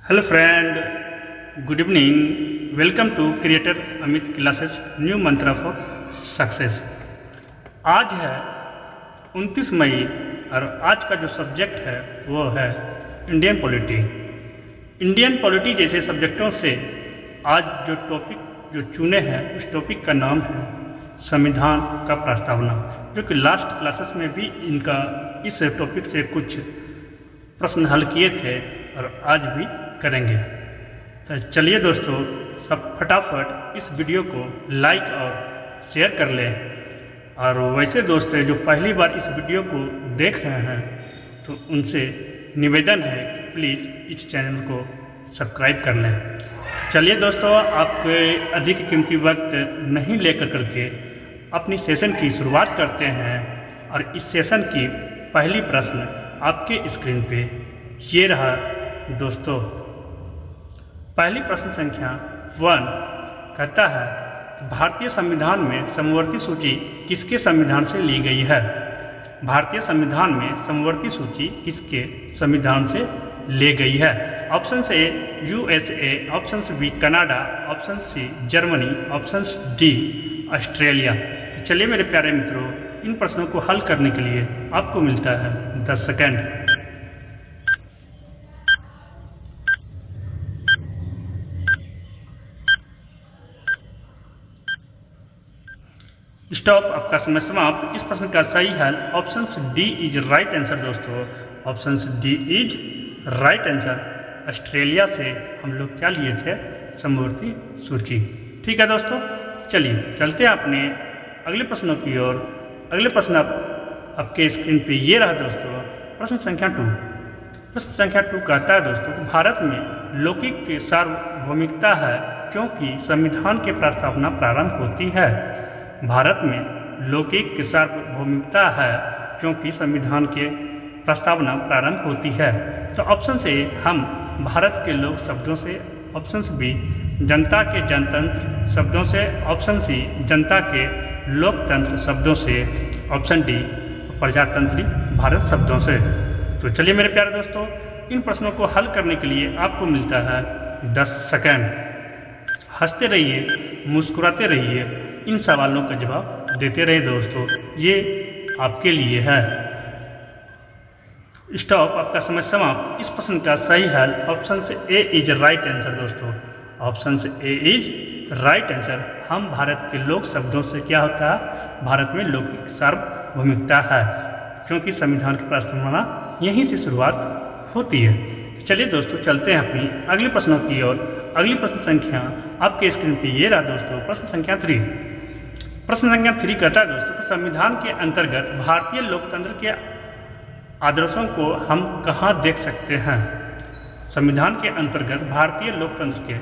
Hello friend, good evening. Welcome to creator Amit classes new mantra for success. आज है 29 मई और आज का जो सब्जेक्ट है वो है इंडियन पॉलिटी। इंडियन पॉलिटी जैसे सब्जेक्टों से आज जो टॉपिक जो चुने हैं उस टॉपिक का नाम है संविधान का प्रस्तावना, जो कि लास्ट क्लासेस में भी इनका इस टॉपिक से कुछ प्रश्न हल किए थे और आज भी करेंगे। तो चलिए दोस्तों, सब फटाफट इस वीडियो को लाइक और शेयर कर लें। और वैसे दोस्त जो पहली बार इस वीडियो को देख रहे हैं तो उनसे निवेदन है कि प्लीज़ इस चैनल को सब्सक्राइब कर लें। चलिए दोस्तों, आपके अधिक कीमती वक्त नहीं लेकर करके अपनी सेशन की शुरुआत करते हैं। और इस सेशन की पहली प्रश्न आपके स्क्रीन पे ये रहा दोस्तों। पहली प्रश्न संख्या 1 कहता है कि भारतीय संविधान में समवर्ती सूची किसके संविधान से ली गई है। भारतीय संविधान में समवर्ती सूची किसके संविधान से ली गई है। Option A USA, option B Canada, option C Germany, option D Australia. तो चलिए मेरे प्यारे मित्रों, इन प्रश्नों को हल करने के लिए आपको मिलता है 10 सेकेंड। स्टॉप, आपका समय समाप्त। इस प्रश्न का सही हल option D is right answer दोस्तों। Option D is right answer. Australia से हम लोग क्या लिए थे, समवर्ती सूची। ठीक है दोस्तों, चलिए चलते हैं अपने अगले प्रश्नों की ओर। अगले प्रश्न आपके स्क्रीन पे ये रहा दोस्तों, प्रश्न संख्या 2। प्रश्न संख्या 2 कहता है दोस्तों कि भारत में लौकिक की सार्वभौमिकता है क्योंकि संविधान की प्रस्तावना प्रारंभ होती है। भारत में लौकिक की सार्वभौमिकता है क्योंकि संविधान के प्रस्तावना प्रारंभ होती है। तो ऑप्शन से हम भारत के लोक शब्दों से, ऑप्शन बी जनता के जनतंत्र शब्दों से, ऑप्शन सी जनता के लोकतंत्र शब्दों से, ऑप्शन डी प्रजातंत्री भारत शब्दों से। तो चलिए मेरे प्यारे दोस्तों, इन प्रश्नों को हल करने के लिए आपको मिलता है 10 सेकेंड। हंसते रहिए, मुस्कुराते रहिए, इन सवालों का जवाब देते रहे दोस्तों, ये आपके लिए है। स्टॉप, आपका समय समाप्त। इस प्रश्न का सही हल option A is right answer दोस्तों। Option A is right answer. हम भारत के लोक शब्दों से क्या होता है, भारत में लौकिक सार्वभौमिकता है क्योंकि संविधान की प्रस्तावना यहीं से शुरुआत होती है। चलिए दोस्तों, चलते हैं अपनी अगले प्रश्नों की ओर। अगली प्रश्न संख्या आपके स्क्रीन पे ये रहा दोस्तों, प्रश्न संख्या 3। प्रश्न संख्या 3 कहता है दोस्तों कि संविधान के अंतर्गत भारतीय लोकतंत्र के आदर्शों को हम कहाँ देख सकते हैं। संविधान के अंतर्गत भारतीय लोकतंत्र के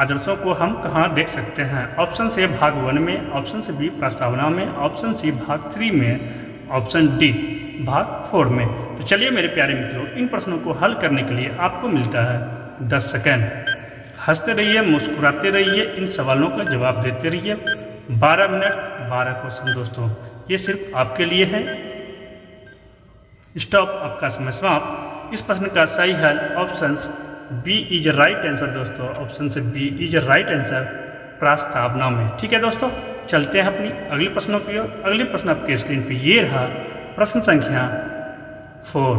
आदर्शों को हम कहाँ देख सकते हैं। ऑप्शन से भाग 1 में, ऑप्शन से बी प्रस्तावना में, ऑप्शन सी भाग 3 में, ऑप्शन डी भाग 4 में। तो चलिए मेरे प्यारे मित्रों, इन प्रश्नों को हल करने के लिए आपको मिलता है 10 सेकेंड। हंसते रहिए, मुस्कुराते रहिए, इन सवालों का जवाब देते रहिए। 12 मिनट 12 क्वेश्चन दोस्तों, ये सिर्फ आपके लिए है। स्टॉप, आपका समय समाप्त। इस प्रश्न का सही हल option B is right answer दोस्तों। ऑप्शन से बी इज राइट आंसर, प्रस्तावना में। ठीक है दोस्तों, चलते हैं अपनी अगले प्रश्नों की ओर। अगले प्रश्न आपके स्क्रीन पे ये रहा, प्रश्न संख्या 4।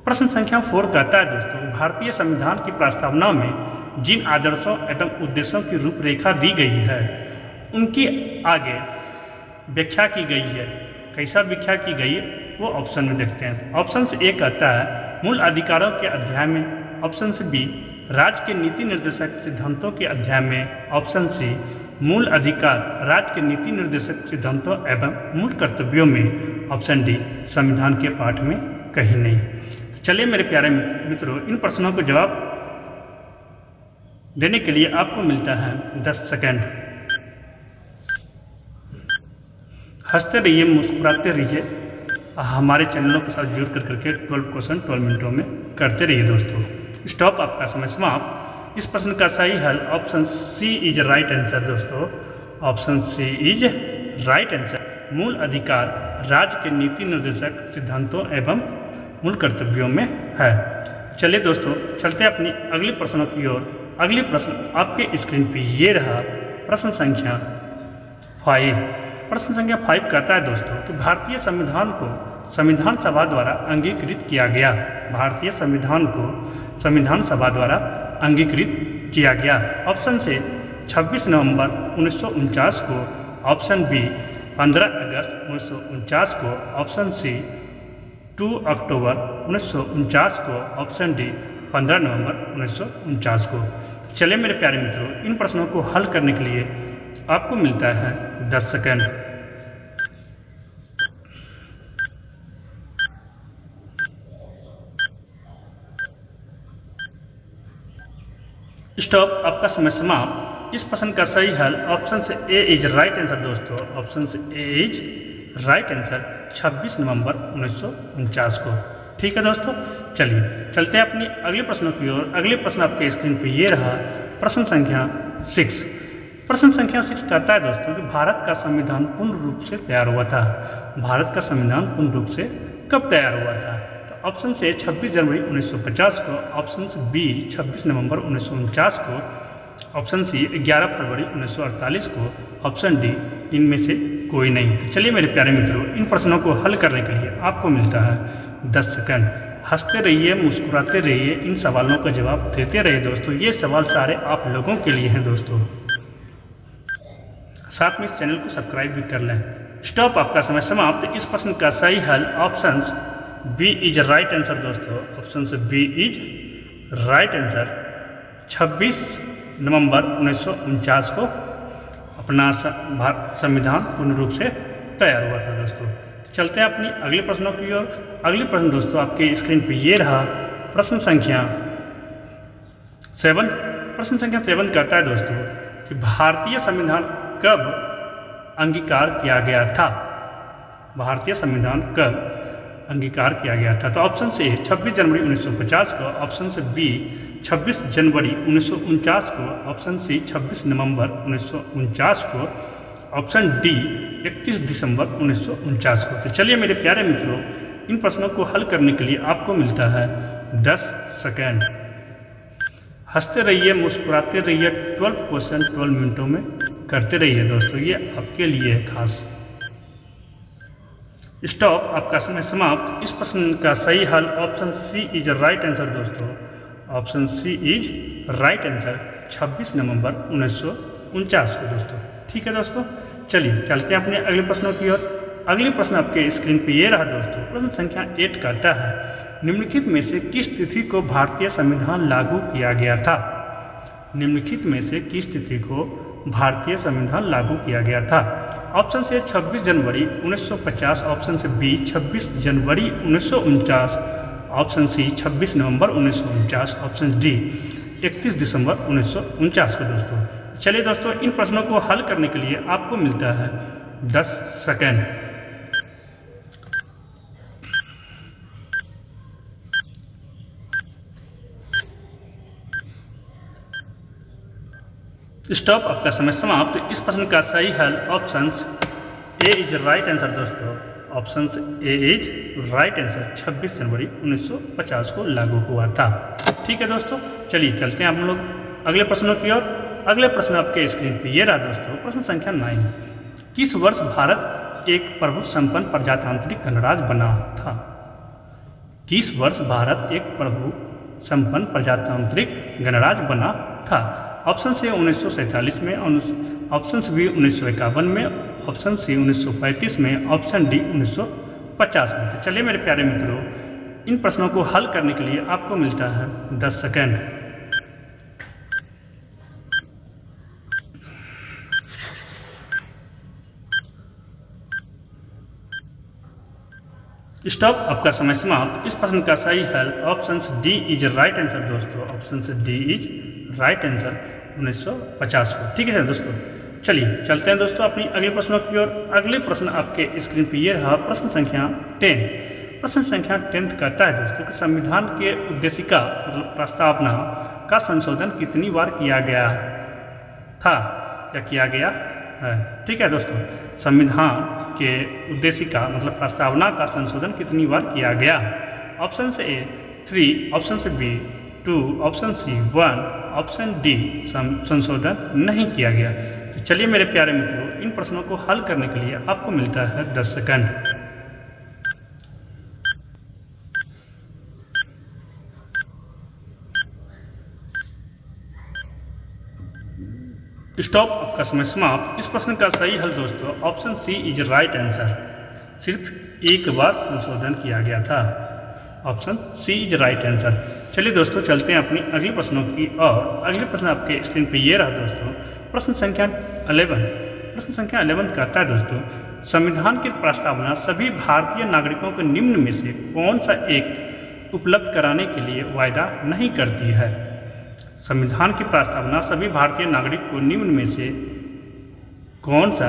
प्रश्न संख्या 4 कहता है दोस्तों, भारतीय संविधान की प्रस्तावना में जिन आदर्शों एवं उद्देश्यों की रूपरेखा दी गई है उनकी आगे व्याख्या की गई है। कैसा व्याख्या की गई है वो ऑप्शन में देखते हैं। ऑप्शन ए कहता है मूल अधिकारों के अध्याय में, ऑप्शन बी राज्य के नीति निर्देशक सिद्धांतों के अध्याय में, ऑप्शन सी मूल अधिकार राज्य के नीति निर्देशक सिद्धांतों एवं मूल कर्तव्यों में, ऑप्शन डी संविधान के पाठ में कहीं नहीं। चलिए मेरे प्यारे मित्रों, इन प्रश्नों को जवाब देने के लिए आपको मिलता है 10 सेकेंड। हंसते रहिए, मुस्कुराते रहिए, हमारे चैनलों के साथ जुड़ कर करके 12 क्वेश्चन 12 मिनटों में करते रहिए दोस्तों। स्टॉप, आपका समय समाप्त। इस प्रश्न का सही हल option C is right answer दोस्तों। Option C is right answer. मूल अधिकार राज्य के नीति निर्देशक सिद्धांतों एवं मूल कर्तव्यों में है। चलिए दोस्तों, चलते हैं अपनी अगले प्रश्नों की ओर। अगली प्रश्न आपके स्क्रीन पे ये रहा, प्रश्न संख्या 5। प्रश्न संख्या 5 कहता है दोस्तों कि भारतीय संविधान को संविधान सभा द्वारा अंगीकृत किया गया। भारतीय संविधान को संविधान सभा द्वारा अंगीकृत किया गया। ऑप्शन से 26 नवंबर 1949 को, ऑप्शन बी 15 अगस्त 1949 को, ऑप्शन सी 2 अक्टूबर 1949 को, ऑप्शन डी 15 नवंबर 1949 को। चलिए मेरे प्यारे मित्रों, इन प्रश्नों को हल करने के लिए आपको मिलता है 10 सेकंड। स्टॉप, आपका समय समाप्त। इस प्रश्न का सही हल ऑप्शन से ए इज राइट आंसर दोस्तों। ऑप्शन से ए इज राइट आंसर 26 नवंबर 1949 को। ठीक है दोस्तों, चलिए चलते हैं अपनी अगले प्रश्नों की ओर। अगले प्रश्न आपके स्क्रीन पर ये रहा, प्रश्न संख्या 6। प्रश्न संख्या 6 कहता है दोस्तों कि भारत का संविधान पूर्ण रूप से तैयार हुआ था। भारत का संविधान पूर्ण रूप से कब तैयार हुआ था? तो ऑप्शन से 26 जनवरी 1950 को, ऑप्शन बी 26 नवंबर 1949 को, ऑप्शन सी 11 फरवरी 1948 को, ऑप्शन डी इनमें से कोई नहीं। तो चलिए मेरे प्यारे मित्रों, इन प्रश्नों को हल करने के लिए आपको मिलता है 10 सेकंड। हंसते रहिए, मुस्कुराते रहिए, इन सवालों का जवाब देते रहिए दोस्तों। ये सवाल सारे आप लोगों के लिए हैं दोस्तों। साथ में इस चैनल को सब्सक्राइब भी कर लें। स्टॉप, आपका समय समाप्त। इस प्रश्न का सही हल option B is right answer दोस्तों। ऑप्शन से बी इज राइट आंसर 26 नवंबर 1949 को अपना संविधान पूर्ण रूप से तैयार हुआ था दोस्तों। चलते हैं अपनी अगले प्रश्नों की ओर। अगले प्रश्न दोस्तों आपके स्क्रीन पे ये रहा, प्रश्न संख्या 7। प्रश्न संख्या 7 कहता है दोस्तों कि भारतीय संविधान कब अंगीकार किया गया था? भारतीय संविधान कब अंगीकार किया गया था? तो ऑप्शन से 26 जनवरी 1950 को, ऑप्शन से बी 26 जनवरी 1949 को, ऑप्शन सी 26 नवंबर 1949 को, ऑप्शन डी 31 दिसंबर 1949 को। तो चलिए मेरे प्यारे मित्रों, इन प्रश्नों को हल करने के लिए आपको मिलता है 10 सेकेंड। हंसते रहिए, मुस्कुराते रहिए, 12 क्वेश्चन 12 मिनटों में करते रहिए दोस्तों, ये आपके लिए है खास। स्टॉप, आपका समय समाप्त। इस प्रश्न का सही हल option C is right answer दोस्तों। Option C is right answer 26 नवंबर 1949 को दोस्तों। ठीक है दोस्तों, चलिए चलते हैं अपने अगले प्रश्नों की ओर। अगले प्रश्न आपके स्क्रीन पे ये रहा दोस्तों, प्रश्न संख्या 8 कहता है निम्नलिखित में से किस तिथि को भारतीय संविधान लागू किया गया था? निम्नलिखित में से किस तिथि को भारतीय संविधान लागू किया गया था? ऑप्शन से 26 जनवरी 1950, ऑप्शन से बी 26 जनवरी 1949, ऑप्शन सी 26 नवंबर 1949, ऑप्शन डी 31 दिसंबर 1949 को दोस्तों। चलिए दोस्तों, इन प्रश्नों को हल करने के लिए आपको मिलता है 10 सेकेंड। स्टॉप, आपका समय समाप्त। इस प्रश्न का सही हल option A is right answer दोस्तों। Option A is right answer 26 जनवरी 1950 को लागू हुआ था। ठीक है दोस्तों, चलिए चलते हैं हम लोग अगले प्रश्नों की ओर। अगले प्रश्न आपके स्क्रीन पे ये रहा दोस्तों, प्रश्न संख्या 9। किस वर्ष भारत एक प्रभुत्व संपन्न प्रजातांत्रिक गणराज्य बना था? किस वर्ष भारत एक प्रभुत्व संपन्न प्रजातांत्रिक गणराज्य बना था? ऑप्शन से 1947 में, ऑप्शन बी 1951 में, ऑप्शन सी 1935 में, ऑप्शन डी 1950 में। तो चलिए मेरे प्यारे मित्रों, इन प्रश्नों को हल करने के लिए आपको मिलता है 10 सेकेंड। स्टॉप, आपका समय समाप्त। इस प्रश्न का सही हल option D is right answer दोस्तों। Option D is right answer 1950 को। ठीक है सर दोस्तों, चलिए चलते हैं दोस्तों अपनी अगले प्रश्नों की ओर। अगले प्रश्न आपके स्क्रीन पर ये रहा, प्रश्न संख्या 10। प्रश्न संख्या 10 कहता है दोस्तों कि संविधान के उद्देशिका मतलब प्रस्तावना का संशोधन कितनी बार किया गया था या किया गया है? ठीक है दोस्तों, संविधान के उद्देशिका मतलब प्रस्तावना का संशोधन कितनी बार किया गया? ऑप्शन से ए 3, ऑप्शन से B 2, option C 1, option D संशोधन नहीं किया गया। तो चलिए मेरे प्यारे मित्रों, इन प्रश्नों को हल करने के लिए आपको मिलता है 10 सेकंड। स्टॉप, आपका समय समाप्त। इस प्रश्न का सही हल दोस्तों option C is right answer. सिर्फ एक बार संशोधन किया गया था। Option C is right answer. चलिए दोस्तों चलते हैं अपनी अगले प्रश्नों की और अगले प्रश्न आपके स्क्रीन पे ये रहा दोस्तों, प्रश्न संख्या 11। प्रश्न संख्या 11 कहता है दोस्तों, संविधान की प्रस्तावना सभी भारतीय नागरिकों को निम्न में से कौन सा एक उपलब्ध कराने के लिए वायदा नहीं करती है। संविधान की प्रस्तावना सभी भारतीय नागरिक को निम्न में से कौन सा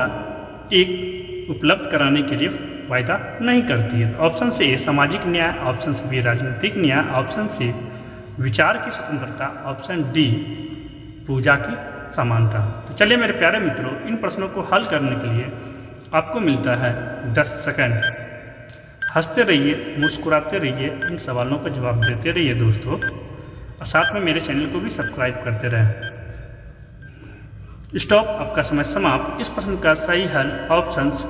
एक उपलब्ध कराने के लिए वायदा नहीं करती है। तो ऑप्शन से ए सामाजिक न्याय, ऑप्शन से बी राजनीतिक न्याय, ऑप्शन सी विचार की स्वतंत्रता, ऑप्शन डी पूजा की समानता। तो चलिए मेरे प्यारे मित्रों, इन प्रश्नों को हल करने के लिए आपको मिलता है 10 सेकंड। हंसते रहिए, मुस्कुराते रहिए, इन सवालों का जवाब देते रहिए दोस्तों, और साथ में मेरे चैनल को भी सब्सक्राइब करते रहें। स्टॉप, आपका समय समाप्त। इस प्रश्न का सही हल options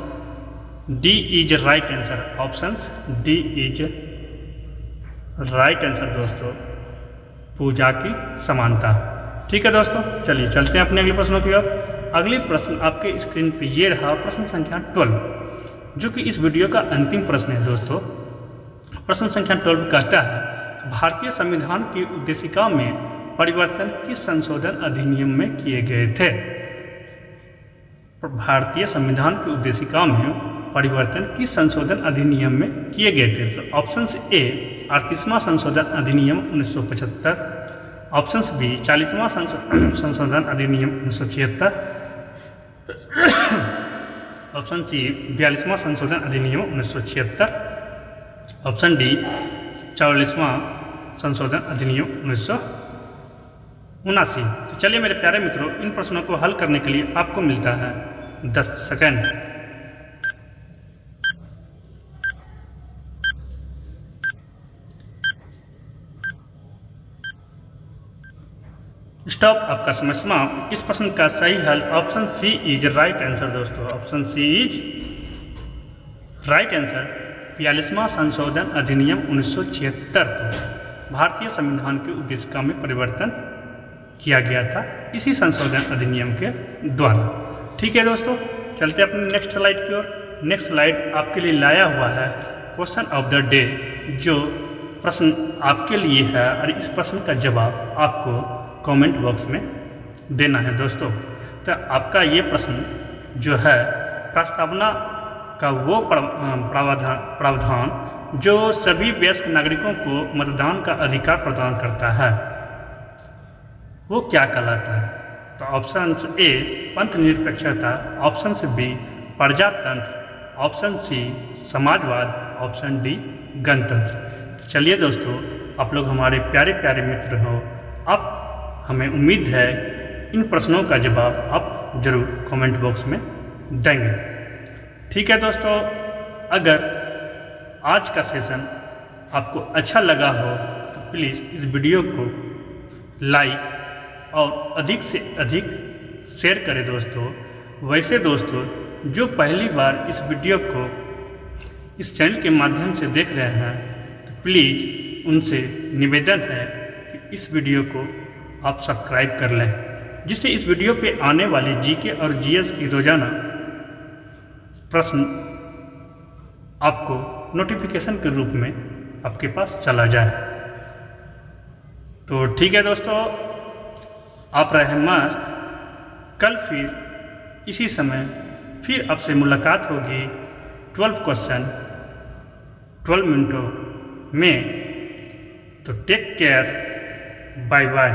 D is right answer. Options D is right answer दोस्तों, पूजा की समानता। ठीक है दोस्तों, चलिए चलते हैं अपने अगले प्रश्नों की ओर। अगले प्रश्न आपके स्क्रीन पे ये रहा, प्रश्न संख्या 12, जो कि इस वीडियो का अंतिम प्रश्न है दोस्तों। प्रश्न संख्या 12 कहता है, भारतीय संविधान की उद्देशिका में परिवर्तन किस संशोधन अधिनियम में किए गए थे। भारतीय संविधान की उद्देशिका में परिवर्तन किस संशोधन अधिनियम में किए गए थे। तो ऑप्शन ए 38वां संशोधन अधिनियम 1975, ऑप्शन बी 40वां संशोधन अधिनियम 1976, ऑप्शन सी 42वां संशोधन अधिनियम 1976, ऑप्शन डी 44वां संशोधन अधिनियम 1979। तो चलिए मेरे प्यारे मित्रों, इन प्रश्नों को हल करने के लिए आपको मिलता है 10 सेकंड। स्टॉप, आपका समय समाप्त। इस प्रश्न का सही हल option C is right answer दोस्तों। Option C is right answer. 42वां संशोधन अधिनियम 1976 को भारतीय संविधान की उद्देशिका में परिवर्तन किया गया था इसी संशोधन अधिनियम के द्वारा। ठीक है दोस्तों, चलते अपने नेक्स्ट स्लाइड की ओर। नेक्स्ट स्लाइड आपके लिए लाया हुआ है क्वेश्चन ऑफ द डे, जो प्रश्न आपके लिए है और इस प्रश्न का जवाब आपको कमेंट बॉक्स में देना है दोस्तों। तो आपका ये प्रश्न जो है, प्रस्तावना का वो प्रावधान जो सभी वयस्क नागरिकों को मतदान का अधिकार प्रदान करता है, वो क्या कहलाता है। तो ऑप्शन ए पंथ निरपेक्षता, ऑप्शन बी प्रजातंत्र, ऑप्शन सी समाजवाद, ऑप्शन डी गणतंत्र। तो चलिए दोस्तों, आप लोग हमारे प्यारे प्यारे मित्र हो, आप हमें उम्मीद है इन प्रश्नों का जवाब आप ज़रूर कमेंट बॉक्स में देंगे। ठीक है दोस्तों, अगर आज का सेशन आपको अच्छा लगा हो तो प्लीज़ इस वीडियो को लाइक और अधिक से अधिक शेयर करें दोस्तों। वैसे दोस्तों, जो पहली बार इस वीडियो को इस चैनल के माध्यम से देख रहे हैं, तो प्लीज़ उनसे निवेदन है कि इस वीडियो को आप सब्सक्राइब कर लें, जिससे इस वीडियो पे आने वाले जीके और जीएस की रोज़ाना प्रश्न आपको नोटिफिकेशन के रूप में आपके पास चला जाए। तो ठीक है दोस्तों, आप रहे मस्त। कल फिर इसी समय फिर आपसे मुलाकात होगी 12 क्वेश्चन 12 मिनटों में। तो टेक केयर, बाय बाय।